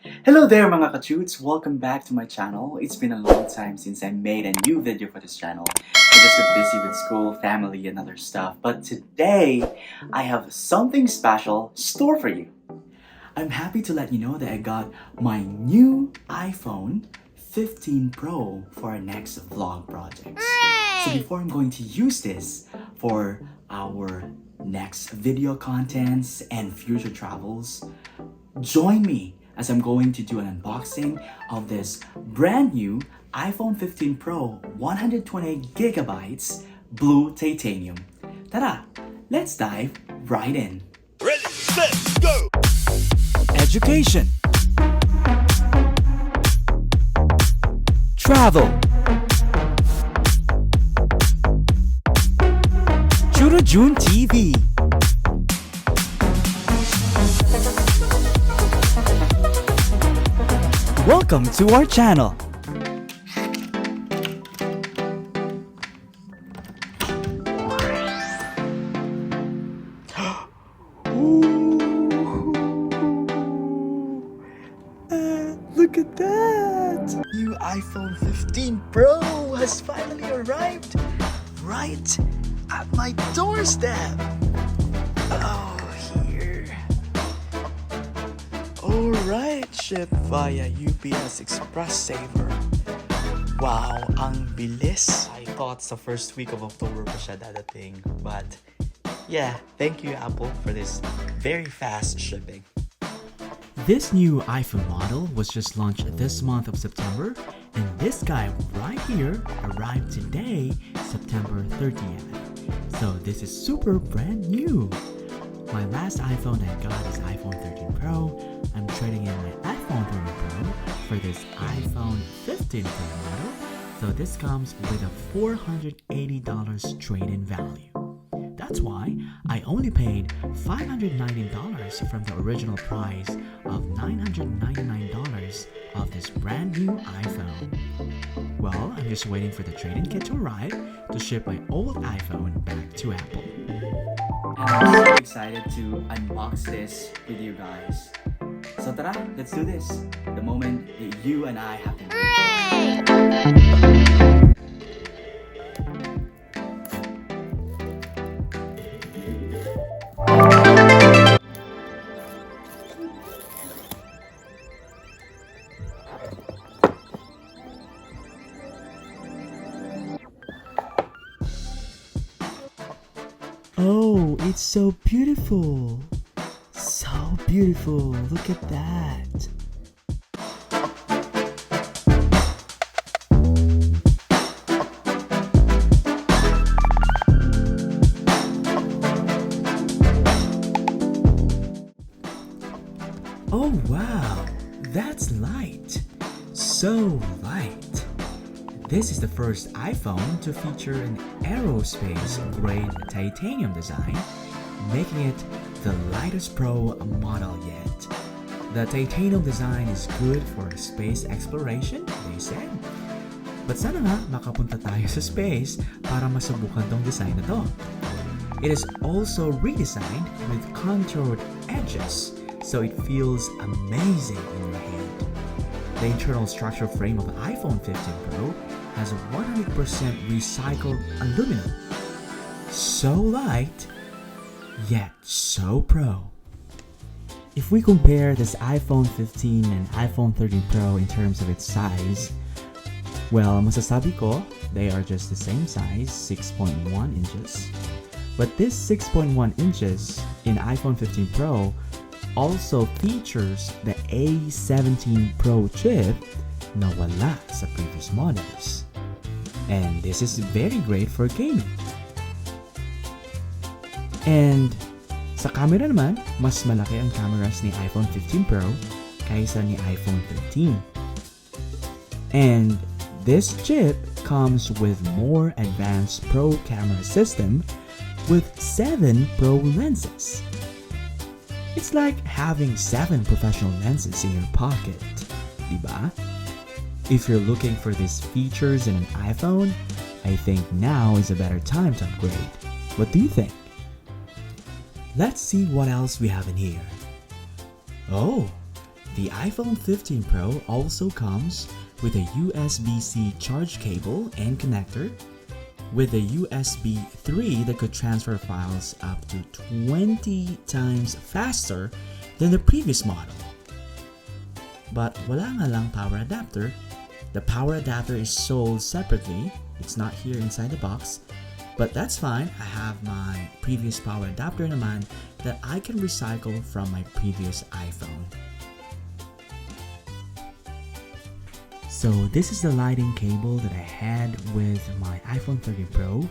Hello there mga kachoots! Welcome back to my channel. It's been a long time since I made a new video for this channel. I just got busy with school, family, and other stuff. But today, I have something special store for you. I'm happy to let you know that I got my new iPhone 15 Pro for our next vlog project. So before I'm going to use this for our next video contents and future travels, join me as I'm going to do an unboxing of this brand new iPhone 15 Pro 128GB blue titanium. Tara, let's dive right in. Ready, set, go! Education, travel, June TV. Welcome to our channel. Look at that! New iPhone 15 Pro has finally arrived right at my doorstep. Oh, here. Alright, shipped via UPS Express Saver. Wow, ang bilis. I thought sa first week of October pa siya dadating. But yeah, thank you Apple for this very fast shipping. This new iPhone model was just launched this month of September, and this guy right here arrived today, September 30th. So this is super brand new. My last iPhone I got is iPhone 13 Pro. I'm trading in my iPhone 13 Pro for this iPhone 15 Pro model. So this comes with a $480 trade-in value. That's why I only paid $519 from the original price of $999 of this brand new iPhone. Well, I'm just waiting for the trade-in kit to arrive to ship my old iPhone back to Apple. And I'm so excited to unbox this with you guys. So tara, let's do this. The moment that you and I have to do. Oh, it's so beautiful. So beautiful. Look at that. Oh wow, that's light. So light. This is the first iPhone to feature an aerospace-grade titanium design, making it the lightest Pro model yet. The titanium design is good for space exploration, they said. But sana nga makapunta tayo sa space para masubukan tong design na to. It is also redesigned with contoured edges, so it feels amazing in your hand. The internal structure frame of the iPhone 15 Pro has 100% recycled aluminum. So light, yet so pro. If we compare this iPhone 15 and iPhone 13 Pro in terms of its size, well, masasabi ko, they are just the same size, 6.1 inches. But this 6.1 inches in iPhone 15 Pro also features the A17 Pro chip na wala sa previous models. And this is very great for gaming. And sa camera naman, mas malaki ang cameras ni iPhone 15 Pro kaysa ni iPhone 13. And this chip comes with more advanced Pro camera system with 7 Pro lenses. It's like having 7 professional lenses in your pocket, diba? If you're looking for these features in an iPhone, I think now is a better time to upgrade. What do you think? Let's see what else we have in here. Oh, The iPhone 15 Pro also comes with a USB-C charge cable and connector, with a USB 3 that could transfer files up to 20 times faster than the previous model. But wala nga lang power adapter. The power adapter is sold separately. It's not here inside the box, but that's fine. I have my previous power adapter naman that I can recycle from my previous iPhone. So this is the lighting cable that I had with my iPhone 13 Pro.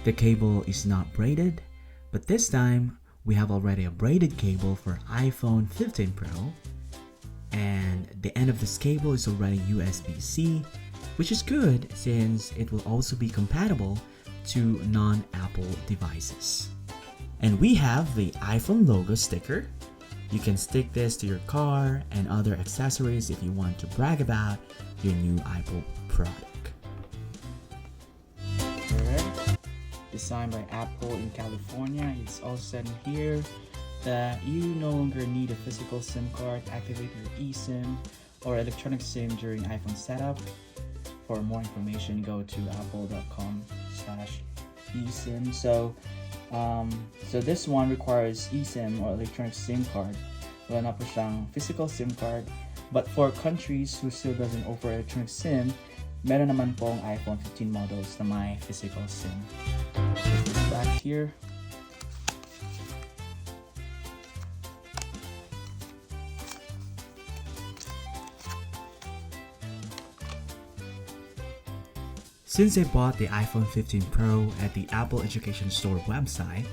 The cable is not braided, but this time we have already a braided cable for iPhone 15 Pro. And the end of this cable is already USB-C, which is good since it will also be compatible to non-Apple devices. And we have the iPhone logo sticker. You can stick this to your car and other accessories if you want to brag about your new Apple product. Alright. Designed by Apple in California. It's all said in here that you no longer need a physical SIM card to activate your eSIM or electronic SIM during iPhone setup. For more information, go to apple.com/eSIM. So this one requires eSIM or electronic SIM card. Wala na po siyang physical SIM card. But for countries who still doesn't offer electronic SIM, meron naman pong iPhone 15 models na may physical SIM. Put this back here. Since I bought the iPhone 15 Pro at the Apple Education Store website,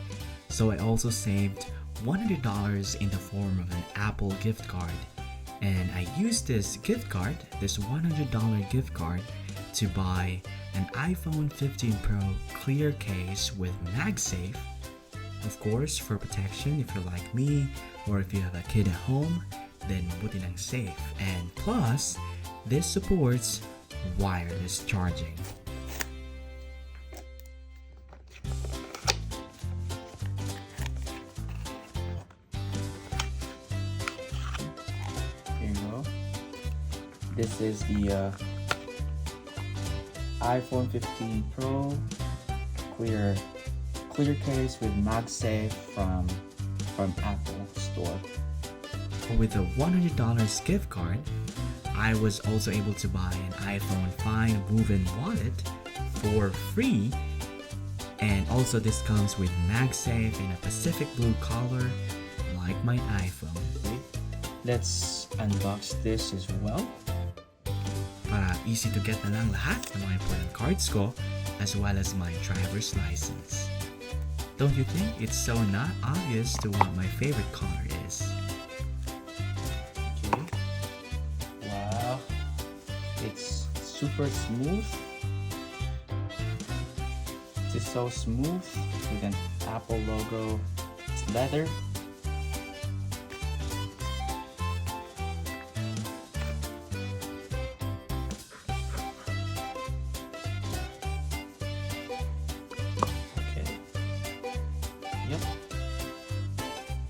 so I also saved $100 in the form of an Apple gift card. And I used this gift card, this $100 gift card, to buy an iPhone 15 Pro clear case with MagSafe. Of course, for protection if you're like me or if you have a kid at home, then buti lang safe. And plus, this supports wireless charging. This is the iPhone 15 Pro clear case with MagSafe from Apple Store. With a $100 gift card, I was also able to buy an iPhone 5 woven wallet for free, and also this comes with MagSafe in a Pacific blue color like my iPhone. Let's unbox this as well. Para easy to get na lang lahat ng mga important cards ko as well as my driver's license. Don't you think it's so not obvious to what my favorite color is? Okay. Wow. It's super smooth. It's so smooth with an Apple logo. It's leather.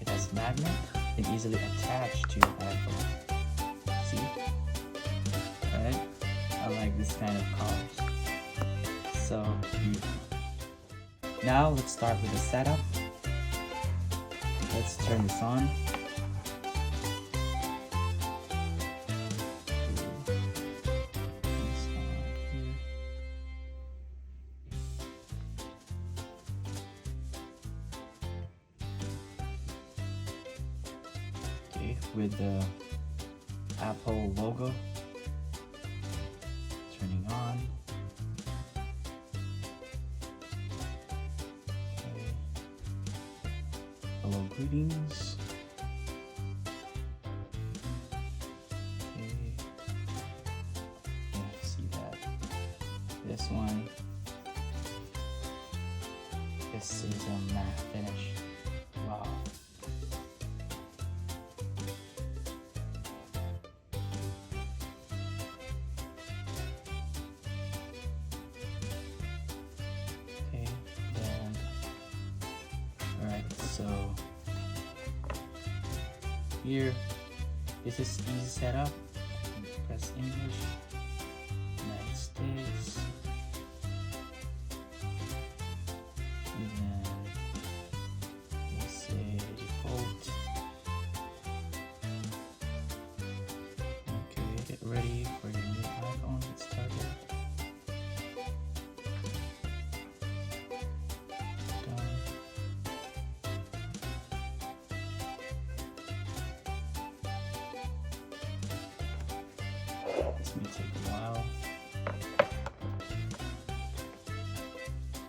It has magnet and easily attached to your iPhone. See? Alright? I like this kind of colors. So beautiful. Now let's start with the setup. Let's turn this on. With the Apple logo, turning on. Okay. Hello, greetings. Okay. Yeah, see that. This one. This is a matte finish. Wow. So here This is easy setup. Press English, United States, and then let's say default. Okay, get ready for your new iPhone. Get started. Done. This may take a while.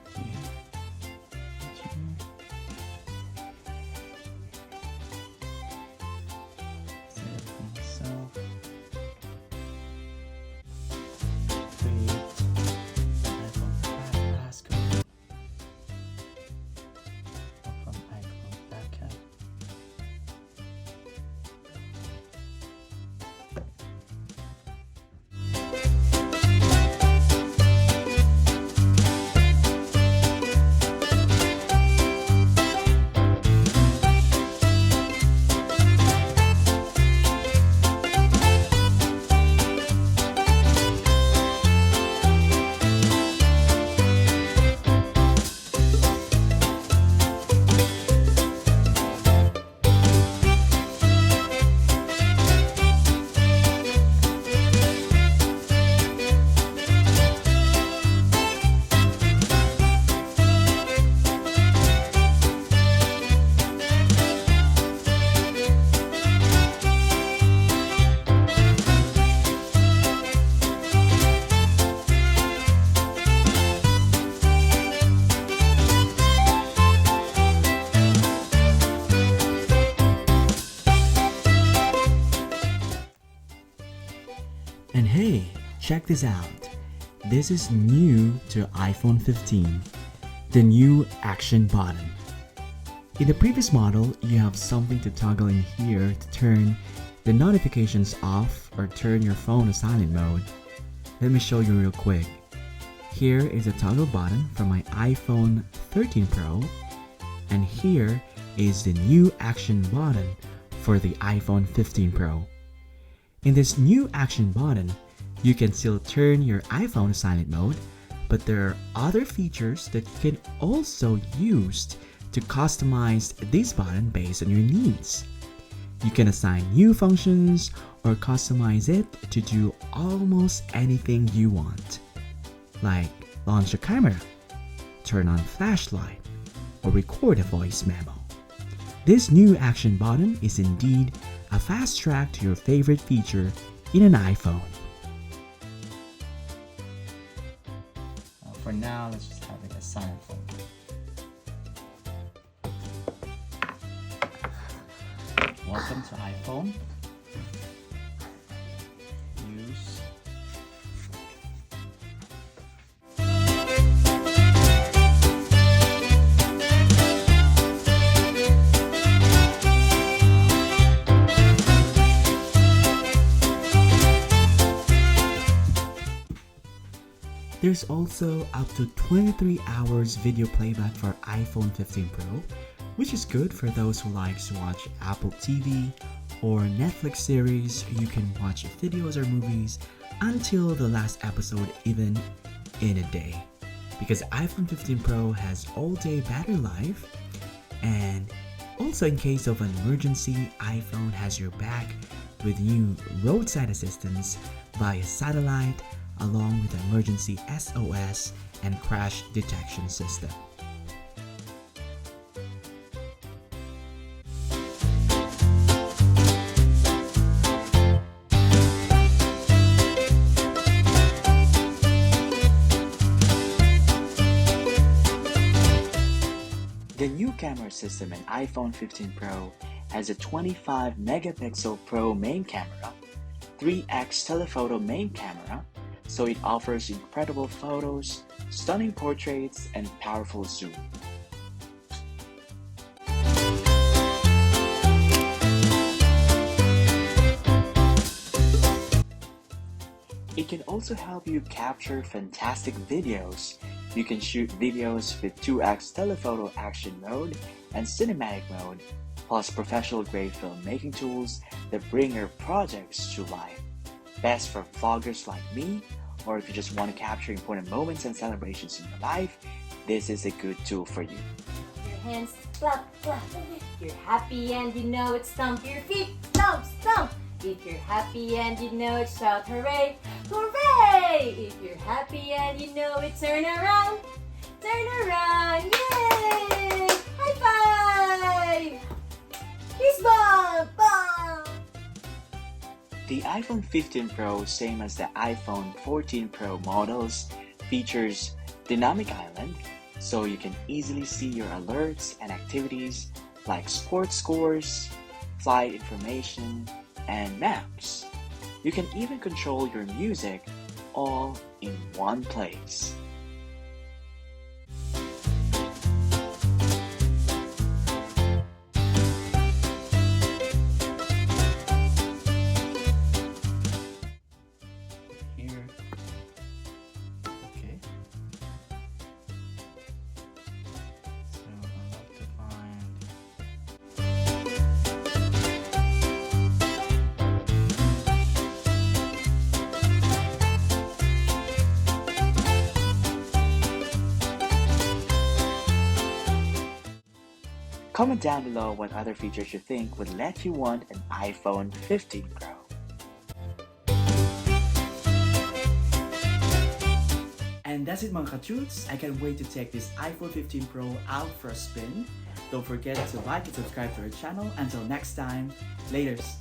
Okay. Continue. Set it for myself. Create iPhone passcode from iCloud backup. And hey, check this out. This is new to iPhone 15, the new action button. In the previous model, you have something to toggle in here to turn the notifications off or turn your phone to silent mode. Let me show you real quick. Here is a toggle button for my iPhone 13 Pro, and here is the new action button for the iPhone 15 Pro. In this new action button, you can still turn your iPhone to silent mode, but there are other features that you can also use to customize this button based on your needs. You can assign new functions or customize it to do almost anything you want, like launch a camera, turn on flashlight, or record a voice memo. This new action button is indeed a fast track to your favorite feature in an iPhone. For now, let's just have it as silent phone. Welcome to iPhone. Use. There's also up to 23 hours video playback for iPhone 15 Pro, which is good for those who likes to watch Apple TV or Netflix series. You can watch videos or movies until the last episode, even in a day. Because iPhone 15 Pro has all-day battery life, and also in case of an emergency, iPhone has your back with new roadside assistance via satellite, along with emergency SOS and crash detection system. The new camera system in iPhone 15 Pro has a 25 megapixel Pro main camera, 3x telephoto main camera, so it offers incredible photos, stunning portraits, and powerful zoom. It can also help you capture fantastic videos. You can shoot videos with 2x telephoto action mode and cinematic mode, plus professional grade filmmaking tools that bring your projects to life. Best for vloggers like me, or if you just want to capture important moments and celebrations in your life, this is a good tool for you. Your hands clap, clap. You're happy and you know it. Stomp your feet, stomp, stomp. If you're happy and you know it, shout hooray, hooray! If you're happy and you know it, turn around, yay! High five! Fist bump, bump! The iPhone 15 Pro, same as the iPhone 14 Pro models, features dynamic island, so you can easily see your alerts and activities like sports scores, flight information, and maps. You can even control your music all in one place. Here. Okay. So I'll have to find. Comment down below what other features you think would let you want an iPhone 15 Pro. And that's it mga ka-chutes. I can't wait to take this iPhone 15 Pro out for a spin. Don't forget to like and subscribe to our channel. Until next time, laters!